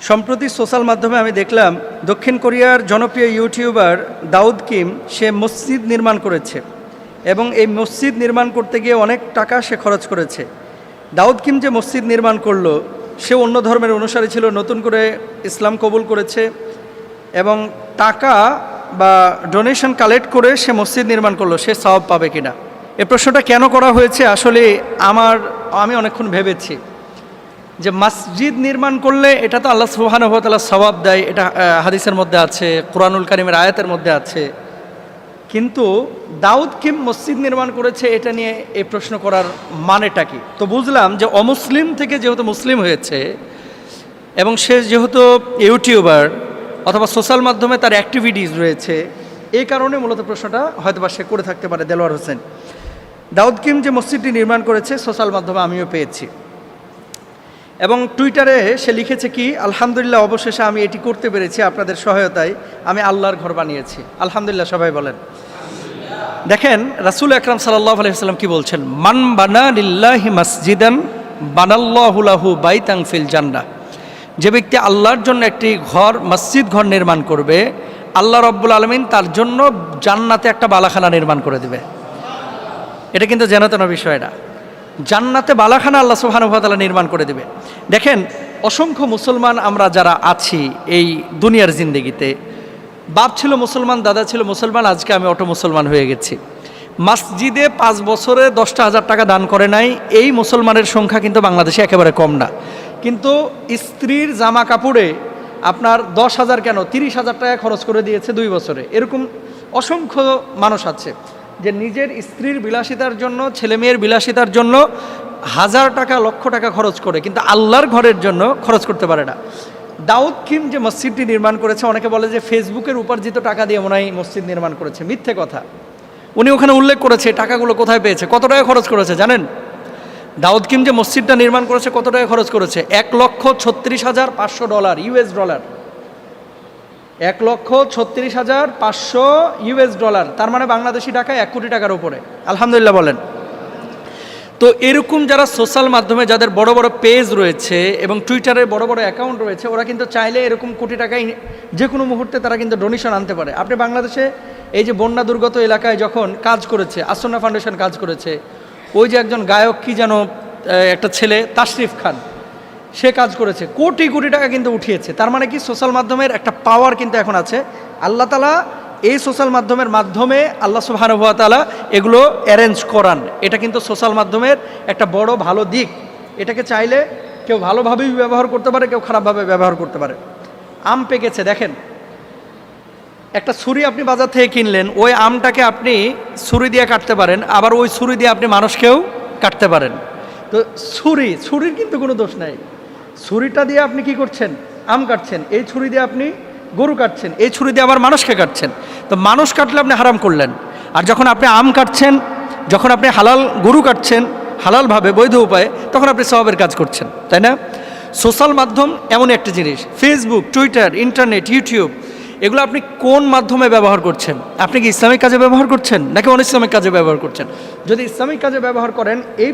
সম্প্রতি সোশ্যাল মাধ্যমে আমি দেখলাম দক্ষিণ কোরিয়ার জনপ্রিয় ইউটিউবার দাউদ কিম সে মসজিদ নির্মাণ করেছে এবং এই মসজিদ নির্মাণ করতে গিয়ে অনেক টাকা সে খরচ করেছে। দাউদ কিম যে মসজিদ নির্মাণ করলো, সে অন্য ধর্মের অনুসারী ছিল, নতুন করে ইসলাম কবুল করেছে এবং টাকা বা ডোনেশন কালেক্ট করে সে মসজিদ নির্মাণ করলো, সে সওয়াব পাবে কিনা? এই প্রশ্নটা কেন করা হয়েছে আসলে আমি অনেকক্ষণ ভেবেছি যে মসজিদ নির্মাণ করলে এটা তো আল্লাহ সুবহানাহু ওয়া তাআলা সওয়াব দেয়, এটা হাদিসের মধ্যে আছে, কুরআনুল কারীমের আয়াতের মধ্যে আছে। কিন্তু দাউদ কিম মসজিদ নির্মাণ করেছে, এটা নিয়ে এই প্রশ্ন করার মানেটা কি? তো বুঝলাম যে অমুসলিম থেকে যেহেতু মুসলিম হয়েছে এবং সে যেহেতু ইউটিউবার অথবা সোশ্যাল মাধ্যমে তার অ্যাক্টিভিটিস রয়েছে, এই কারণে মূলত প্রশ্নটা হয়তো বা সে করে থাকতে পারে। দেলোয়ার হোসেন, দাউদ কিম যে মসজিদটি নির্মাণ করেছে সোশ্যাল মাধ্যমে আমিও পেয়েছি এবং টুইটারে সে লিখেছে কি, আলহামদুলিল্লাহ, অবশেষে আমি এটি করতে পেরেছি, আপনাদের সহায়তায় আমি আল্লাহর ঘর বানিয়েছি। আলহামদুলিল্লাহ, সবাই বলেন। দেখেন রাসূল আকরাম সাল্লাল্লাহু আলাইহি ওয়াসাল্লাম কি বলছেন, মান বানা লিল্লাহি মাসজিদান বানাল্লাহু লাহু বাইতান ফিল জান্নাহ। যে ব্যক্তি আল্লাহর জন্য একটি ঘর, মসজিদ ঘর নির্মাণ করবে, আল্লাহ রাব্বুল আলামিন তার জন্য জান্নাতে একটা বালাখানা নির্মাণ করে দেবে। এটা কিন্তু জানাতেন বিষয় না, জান্নাতে বালাখানা আল্লাহ সুবহানাহু ওয়া তাআলা নির্মাণ করে দেবে। দেখেন অসংখ্য মুসলমান আমরা যারা আছি এই দুনিয়ার জিন্দেগিতে, বাপ ছিল মুসলমান, দাদা ছিল মুসলমান, আজকে আমি অটো মুসলমান হয়ে গেছি। মসজিদে 5 বছরে 10,000 টাকা দান করে নাই, এই মুসলমানের সংখ্যা কিন্তু বাংলাদেশে একেবারে কম না। কিন্তু স্ত্রীর জামা কাপড়ে আপনার 10,000 কেন 30,000 টাকা খরচ করে দিয়েছে 2 বছরে। এরকম অসংখ্য মানুষ আছে যে নিজের স্ত্রীর বিলাসিতার জন্য, ছেলে মেয়ের বিলাসিতার জন্য 1000 টাকা, লক্ষ টাকা খরচ করে, কিন্তু আল্লাহর ঘরের জন্য খরচ করতে পারে না। দাউদ কিম যে মসজিদটি নির্মাণ করেছে, অনেকে বলে যে ফেসবুকের উপার্জিত টাকা দিয়ে মনে হয় মসজিদ নির্মাণ করেছে। মিথ্যে কথা। উনি ওখানে উল্লেখ করেছে টাকাগুলো কোথায় পেয়েছে, কত টাকা খরচ করেছে জানেন? দাউদ কিম যে মসজিদটা নির্মাণ করেছে কত টাকা খরচ করেছে? $1,36,500 ইউএস ডলার। $1,36,500 তার মানে বাংলাদেশি টাকায় 1 কোটি টাকার উপরে। আলহামদুলিল্লাহ বলেন। তো এরকম যারা সোশ্যাল মাধ্যমে যাদের বড় বড় পেজ রয়েছে এবং টুইটারে বড় বড় অ্যাকাউন্ট রয়েছে, ওরা কিন্তু চাইলে এরকম কোটি টাকায় যে কোনো মুহূর্তে তারা কিন্তু ডোনেশন আনতে পারে। আপনি বাংলাদেশে এই যে বন্যা দুর্গত এলাকায় যখন কাজ করেছে, আসন্না ফাউন্ডেশন কাজ করেছে, ওই যে একজন গায়ক কি যেন একটা ছেলে তাশরিফ খান, সে কাজ করেছে, কোটি কোটি টাকা কিন্তু উঠিয়েছে। তার মানে কি সোশ্যাল মাধ্যমের একটা পাওয়ার কিন্তু এখন আছে। আল্লাহ তাআলা এই সোশ্যাল মাধ্যমের মাধ্যমে আল্লাহ সুবহানাহু ওয়া তাআলা এগুলো অ্যারেঞ্জ করান। এটা কিন্তু সোশ্যাল মাধ্যমের একটা বড় ভালো দিক। এটাকে চাইলে কেউ ভালোভাবেই ব্যবহার করতে পারে, কেউ খারাপভাবে ব্যবহার করতে পারে। আম পেকেছে, দেখেন একটা ছুরি আপনি বাজার থেকে কিনলেন, ওই আমটাকে আপনি ছুরি দিয়ে কাটতে পারেন, আবার ওই ছুরি দিয়ে আপনি মানুষকেও কাটতে পারেন। তো ছুরির কিন্তু কোনো দোষ নাই। ছুরিটা দিয়ে আপনি কি করছেন? আম কাটছেন। এই ছুরি দিয়ে আপনি গরু কাটছেন, এই ছুরি দিয়ে আবার মানুষকে কাটছেন। তো মানুষ কাটলে আপনি হারাম করলেন। আর যখন আপনি আম কাটছেন, যখন আপনি হালাল গরু কাটছেন হালালভাবে বৈধ উপায়ে, তখন আপনি সওয়াবের কাজ করছেন, তাই না? সোশ্যাল মাধ্যম এমন একটা জিনিস, ফেসবুক, টুইটার, ইন্টারনেট, ইউটিউব, এগুলো আপনি কোন মাধ্যমে ব্যবহার করছেন? আপনি কি ইসলামিক কাজে ব্যবহার করছেন নাকি অনইসলামিক কাজে ব্যবহার করছেন? যদি ইসলামিক কাজে ব্যবহার করেন, এই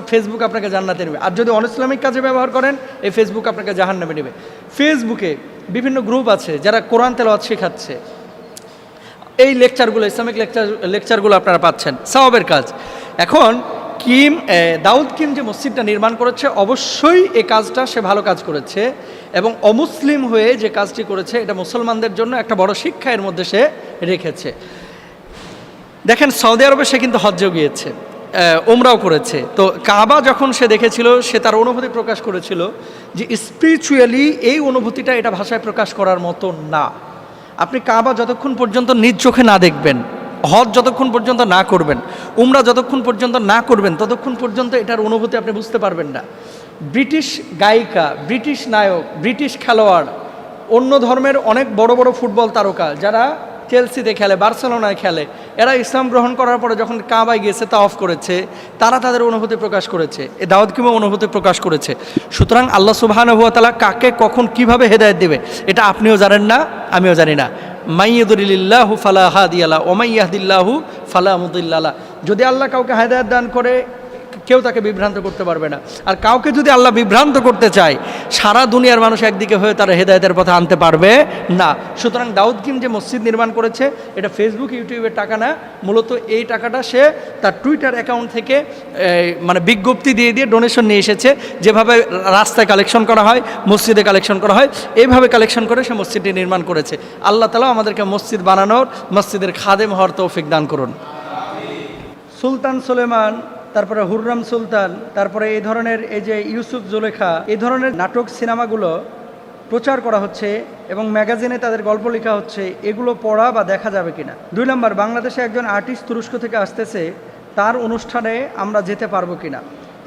ফেসবুক আপনাকে জান্নাতে নেবে। আর যদি অনইসলামিক কাজে ব্যবহার করেন, এই ফেসবুক আপনাকে জাহান্নামে নেবে। ফেসবুকে বিভিন্ন গ্রুপ আছে যারা কোরআন তেলাওয়াত শেখাচ্ছে, এই লেকচারগুলো, ইসলামিক লেকচারগুলো আপনারা পাচ্ছেন, সওয়াবের কাজ। এখন দাউদ কিম যে মসজিদটা নির্মাণ করেছে, অবশ্যই এই কাজটা সে ভালো কাজ করেছে এবং অমুসলিম হয়ে যে কাজটি করেছে, এটা মুসলমানদের জন্য একটা বড় শিক্ষা এর মধ্যে সে রেখেছে। দেখেন সৌদি আরবে সে কিন্তু হজ্জেও গিয়েছে, উমরাও করেছে। তো কাবা যখন সে দেখেছিল, সে তার অনুভূতি প্রকাশ করেছিল যে স্পিরিচুয়ালি এই অনুভূতিটা এটা ভাষায় প্রকাশ করার মতো না। আপনি কাবা যতক্ষণ পর্যন্ত নিজ চোখে না দেখবেন, হজ যতক্ষণ পর্যন্ত না করবেন, উমরা যতক্ষণ পর্যন্ত না করবেন, ততক্ষণ পর্যন্ত এটার অনুভূতি আপনি বুঝতে পারবেন না। ব্রিটিশ গায়িকা, ব্রিটিশ নায়ক, ব্রিটিশ খেলোয়াড়, অন্য ধর্মের অনেক বড় বড় ফুটবল তারকা যারা চেলসিতে খেলে, বার্সেলোনায় খেলে, এরা ইসলাম গ্রহণ করার পরে যখন কাবায় গিয়েছে, তাওয়াফ করেছে, তারা তাদের অনুভূতি প্রকাশ করেছে। এই দাউদ কিমও অনুভূতি প্রকাশ করেছে। সুতরাং আল্লাহ সুবহানাহু ওয়া তাআলা কাকে কখন কিভাবে হেদায়েত দেবে এটা আপনিও জানেন না, আমিও জানি না। মাইয়ুদুলিল্লাহু ফালা হাদিয়া লাহু ওয়া মাইয়াহদিল্লাহু ফালা মুদিল্লা লাহু। যদি আল্লাহ কাউকে হেদায়েত দান করে, কেউ তাকে বিভ্রান্ত করতে পারবে না। আর কাউকে যদি আল্লাহ বিভ্রান্ত করতে চায়, সারা দুনিয়ার মানুষ একদিকে হয়ে তারা হেদায়েতের পথে আনতে পারবে না। সুতরাং দাউদ কিম যে মসজিদ নির্মাণ করেছে, এটা ফেসবুক ইউটিউবের টাকা না, মূলত এই টাকাটা সে তার টুইটার অ্যাকাউন্ট থেকে মানে বিজ্ঞপ্তি দিয়ে ডোনেশন নিয়ে এসেছে। যেভাবে রাস্তায় কালেকশন করা হয়, মসজিদে কালেকশন করা হয়, এইভাবে কালেকশন করে সে মসজিদটি নির্মাণ করেছে। আল্লাহ তাআলা আমাদেরকে মসজিদ বানানোর, মসজিদের খাদেম হওয়ার তৌফিক দান করুন। সুলতান সুলেমান, তারপরে হুররাম সুলতান, তারপরে এই ধরনের এই যে ইউসুফ জুলেখা, এই ধরনের নাটক সিনেমাগুলো প্রচার করা হচ্ছে এবং ম্যাগাজিনে তাদের গল্প লেখা হচ্ছে, এগুলো পড়া বা দেখা যাবে কিনা। 2 নম্বর, বাংলাদেশে একজন আর্টিস্ট তুরস্ক থেকে আসতেছে, তার অনুষ্ঠানে আমরা যেতে পারবো কিনা।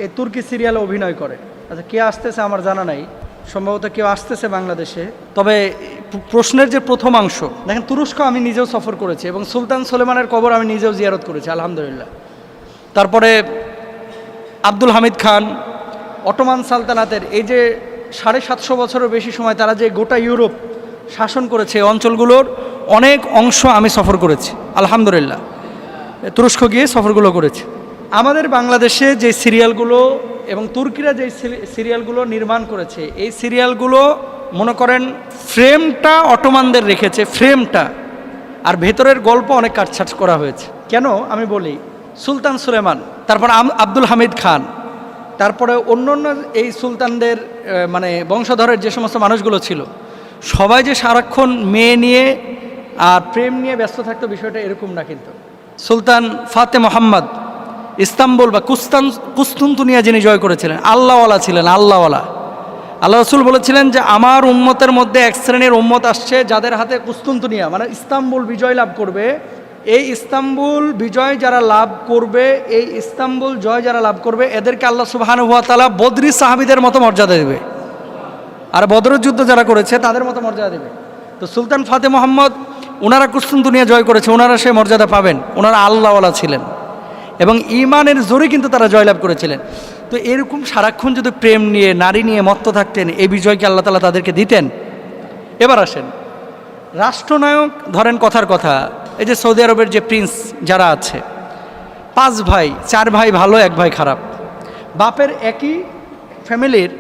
এই তুর্কি সিরিয়ালে অভিনয় করে। আচ্ছা, কে আসতেছে আমার জানা নাই, সম্ভবত কেউ আসতেছে বাংলাদেশে। তবে প্রশ্নের যে প্রথম অংশ দেখেন, তুরস্ক আমি নিজেও সফর করেছি এবং সুলতান সুলেমানের কবর আমি নিজেও জিয়ারত করেছি, আলহামদুলিল্লাহ। তারপরে আব্দুল হামিদ খান, অটোমান সালতানাতের এই যে 750 বছরের বেশি সময় তারা যে গোটা ইউরোপ শাসন করেছে, অঞ্চলগুলোর অনেক অংশ আমি সফর করেছি, আলহামদুলিল্লাহ। তুরস্ক গিয়ে সফরগুলো করেছি। আমাদের বাংলাদেশে যে সিরিয়ালগুলো এবং তুর্কিরা যে সিরিয়ালগুলো নির্মাণ করেছে, এই সিরিয়ালগুলো মনে করেন ফ্রেমটা অটোমানদের রেখেছে, ফ্রেমটা, আর ভেতরের গল্প অনেক কাটছাট করা হয়েছে। কেন আমি বলি, সুলতান সুলেমান, তারপর আব্দুল হামিদ খান, তারপরে অন্য অন্য এই সুলতানদের মানে বংশধরের যে সমস্ত মানুষগুলো ছিল, সবাই যে সারাক্ষণ মেয়ে নিয়ে আর প্রেম নিয়ে ব্যস্ত থাকতো, বিষয়টা এরকম না। কিন্তু সুলতান ফাতে মোহাম্মদ ইস্তাম্বুল বা কুস্তুনতুনিয়া যিনি জয় করেছিলেন, আল্লাহওয়ালা ছিলেন, আল্লাহওয়ালা। আল্লাহ রসুল বলেছিলেন যে আমার উম্মতের মধ্যে এক শ্রেণীর উম্মত আসছে যাদের হাতে কুস্তুনতুনিয়া মানে ইস্তাম্বুল বিজয় লাভ করবে। এই ইস্তাম্বুল বিজয় যারা লাভ করবে, এই ইস্তাম্বুল জয় যারা লাভ করবে, এদেরকে আল্লাহ সুবহানাহু ওয়া তাআলা বদরি সাহাবীদের মতো মর্যাদা দেবে, আর বদরের যুদ্ধ যারা করেছে তাদের মতো মর্যাদা দেবে। তো সুলতান ফাতে মোহাম্মদ, ওনারা কুস্তুনতুনিয়া জয় করেছে, ওনারা সেই মর্যাদা পাবেন। ওনারা আল্লাহওয়ালা ছিলেন এবং ঈমানের জোরে কিন্তু তারা জয়লাভ করেছিলেন। তো এরকম সারাক্ষণ যদি প্রেম নিয়ে, নারী নিয়ে মত্ত থাকতেন, এই বিজয়কে আল্লাহ তাআলা তাদেরকে দিতেন। এবার আসেন রাষ্ট্রনায়ক, ধরেন কথার কথা, এই যে সৌদি আরবের যে প্রিন্স যারা আছে, 5 ভাই, 4 ভাই ভালো, 1 ভাই খারাপ। বাপের একই ফ্যামিলির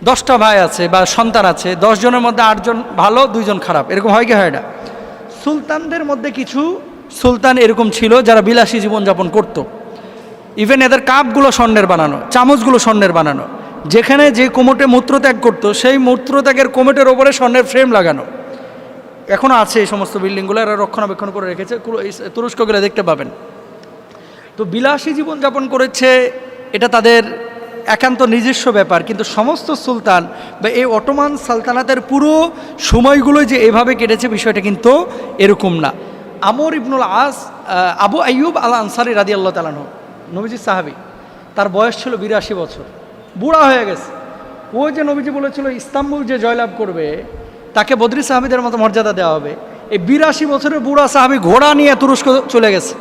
10টা ভাই আছে বা সন্তান আছে, 10 জনের মধ্যে 8 জন ভালো, 2 জন খারাপ, এরকম হয় কি হয় না? সুলতানদের মধ্যে কিছু সুলতান এরকম ছিল যারা বিলাসী জীবনযাপন করত। ইভেন এদের কাপগুলো স্বর্ণের বানানো, চামচগুলো স্বর্ণের বানানো। যেখানে যে কোমটে মূত্রত্যাগ করত, সেই মূত্রত্যাগের কোমটের ওপরে স্বর্ণের ফ্রেম লাগানো। এখনও আছে এই সমস্ত বিল্ডিংগুলো, এরা রক্ষণাবেক্ষণ করে রেখেছে, তুরস্ক গেলে দেখতে পাবেন। তো বিলাসী জীবনযাপন করেছে, এটা তাদের একান্ত নিজস্ব ব্যাপার। কিন্তু সমস্ত সুলতান বা এই অটোমান সালতানাতের পুরো সময়গুলো যে এভাবে কেটেছে, বিষয়টা কিন্তু এরকম না। আমর ইবনুল আস, আবু আইয়ুব আল আনসারি রাদিয়াল্লাহু তাআলা আনহু, নবীজি সাহাবী, তার বয়স ছিল 82 বছর, বুড়া হয়ে গেছে। ওই যে নবীজি বলেছিল ইস্তাম্বুল যে জয়লাভ করবে তাকে বদরি সাহাবীদের মতো মর্যাদা দেওয়া হবে, এই 82 বছরের বুড়া সাহাবী ঘোড়া নিয়ে তুরস্ক চলে গেছে।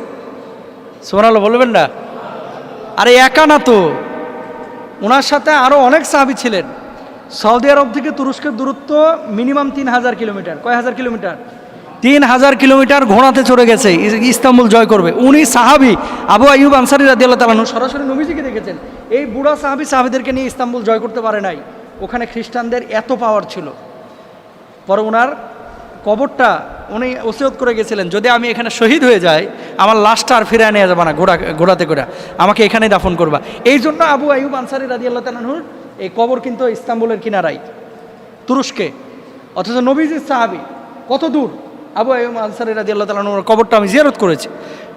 সুবহানাল্লাহ বলবেন না? আরে একা না তো, ওনার সাথে আরও অনেক সাহাবী ছিলেন। সৌদি আরব থেকে তুরস্কের দূরত্ব মিনিমাম 3000 কিলোমিটার। কয় হাজার কিলোমিটার? 3000 কিলোমিটার ঘোড়াতে চড়ে গেছে ইস্তাম্বুল জয় করবে। উনি সাহাবী আবু আইয়ুব আনসারী রাদিয়াল্লাহু তাআলা আনহু সরাসরি নবীজিকে দেখেছেন। এই বুড়া সাহাবীদেরকে নিয়ে ইস্তাম্বুল জয় করতে পারে নাই, ওখানে খ্রিস্টানদের এত পাওয়ার ছিল। পরে ওনার কবরটা উনি ওসিয়ত করে গেছিলেন, যদি আমি এখানে শহীদ হয়ে যাই, আমার লাশটা আর ফিরে নিয়ে যাবে না ঘোড়াতে করে, আমাকে এখানেই দাফন করবা। এই জন্য আবু আইয়ুব আনসারী রাদিয়াল্লাহু তাআলা আনহুর এই কবর কিন্তু ইস্তাম্বুলের কিনারায়, তুরস্কে। অথচ নবীজির সাহাবী কত দূর, আবু আইয়ুব আনসারী রাদিয়াল্লাহু তাআলা আনহুর কবরটা আমি জিয়ারত করেছি।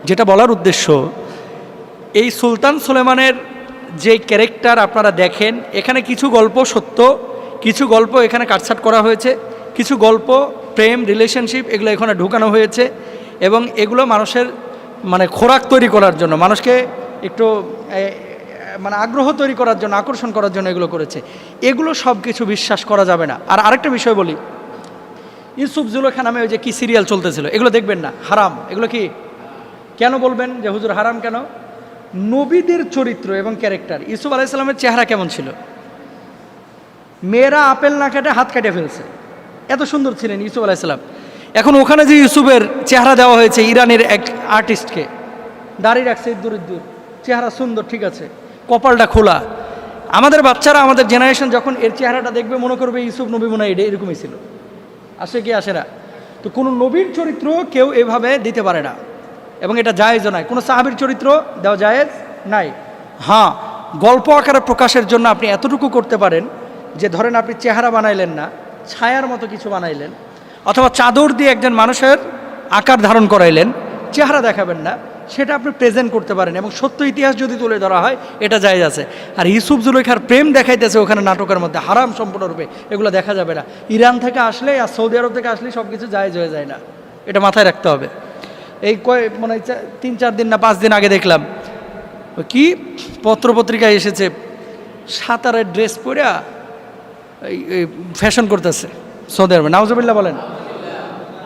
যেটা বলার উদ্দেশ্য, এই সুলতান সুলেমানের যে ক্যারেক্টার আপনারা দেখেন, এখানে কিছু গল্প সত্য, কিছু গল্প এখানে কাটছাট করা হয়েছে, কিছু গল্প প্রেম, রিলেশনশিপ, এগুলো এখানে ঢুকানো হয়েছে এবং এগুলো মানুষের মানে খোরাক তৈরি করার জন্য, মানুষকে একটু মানে আগ্রহ তৈরি করার জন্য, আকর্ষণ করার জন্য এগুলো করেছে। এগুলো সব কিছু বিশ্বাস করা যাবে না। আর আরেকটা বিষয় বলি, ইউসুফ জুলেখা নামে ওই যে কি সিরিয়াল চলতেছিল, এগুলো দেখবেন না, হারাম। এগুলো কি, কেন বলবেন যে হুজুর হারাম কেন? নবীদের চরিত্র এবং ক্যারেক্টার, ইউসুফ আলাইহিস সালামের চেহারা কেমন ছিল? মেয়েরা আপেল না কেটে হাত কেটে ফেলছে, এত সুন্দর ছিলেন ইউসুফ আলাইহিস সালাম। এখন ওখানে যে ইউসুফের চেহারা দেওয়া হয়েছে ইরানের এক আর্টিস্টকে, দাড়ি রাখছে দূর, চেহারা সুন্দর, ঠিক আছে, কপালটা খোলা। আমাদের বাচ্চারা, আমাদের জেনারেশন যখন এর চেহারাটা দেখবে মনে করবে ইউসুফ নবী মনে হয় এরকমই ছিল। আসে কি আসে না? তো কোনো নবীর চরিত্র কেউ এভাবে দিতে পারে না, এবং এটা জায়েজও নাই। কোনো সাহাবীর চরিত্র দেওয়া জায়েজ নাই। হ্যাঁ, গল্প আকারে প্রকাশের জন্য আপনি এতটুকু করতে পারেন যে ধরেন আপনি চেহারা বানাইলেন না, ছায়ার মতো কিছু বানাইলেন, অথবা চাদর দিয়ে একজন মানুষের আকার ধারণ করাইলেন, চেহারা দেখাবেন না, সেটা আপনি প্রেজেন্ট করতে পারেন, এবং সত্য ইতিহাস যদি তুলে ধরা হয় এটা জায়েজ আছে। আর ইউসুফ জুলেখার প্রেম দেখাইতেছে ওখানে নাটকের মধ্যে, হারাম সম্পূর্ণরূপে, এগুলো দেখা যাবে না। ইরান থেকে আসলে আর সৌদি আরব থেকে আসলে সব কিছু জায়েজ হয়ে যায় না, এটা মাথায় রাখতে হবে। এই মানে 3-4 দিন না 5 দিন আগে দেখলাম কি পত্রপত্রিকায় এসেছে, সাঁতারের ড্রেস পরে এই ফ্যাশন করতেছে সৌদি আরবে, নাউজুবিল্লাহ বলেন।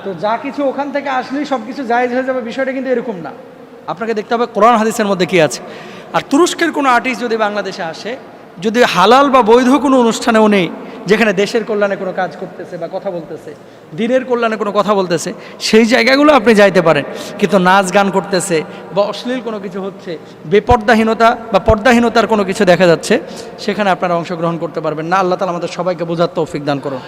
তো যা কিছু ওখান থেকে আসলেই সব কিছু জায়েজ হয়ে যাবে, বিষয়টা কিন্তু এরকম না। আপনাকে দেখতে হবে কোরআন হাদিসের মধ্যে কী আছে। আর তুরস্কের কোনো আর্টিস্ট যদি বাংলাদেশে আসে, যদি হালাল বা বৈধ কোনো অনুষ্ঠানেও নেই, যেখানে দেশের কল্যাণে কোনো কাজ করতেছে বা কথা বলতেছে, দিনের কল্যাণে কোনো কথা বলতেছে, সেই জায়গাগুলো আপনি যাইতে পারেন। কিন্তু নাচ গান করতেছে বা অশ্লীল কোনো কিছু হচ্ছে, বেপর্দাহীনতা বা পর্দাহীনতার কোনো কিছু দেখা যাচ্ছে, সেখানে আপনারা অংশগ্রহণ করতে পারবেন না। আল্লাহ তাআলা আমাদের সবাইকে বোঝার তৌফিক দান করুন।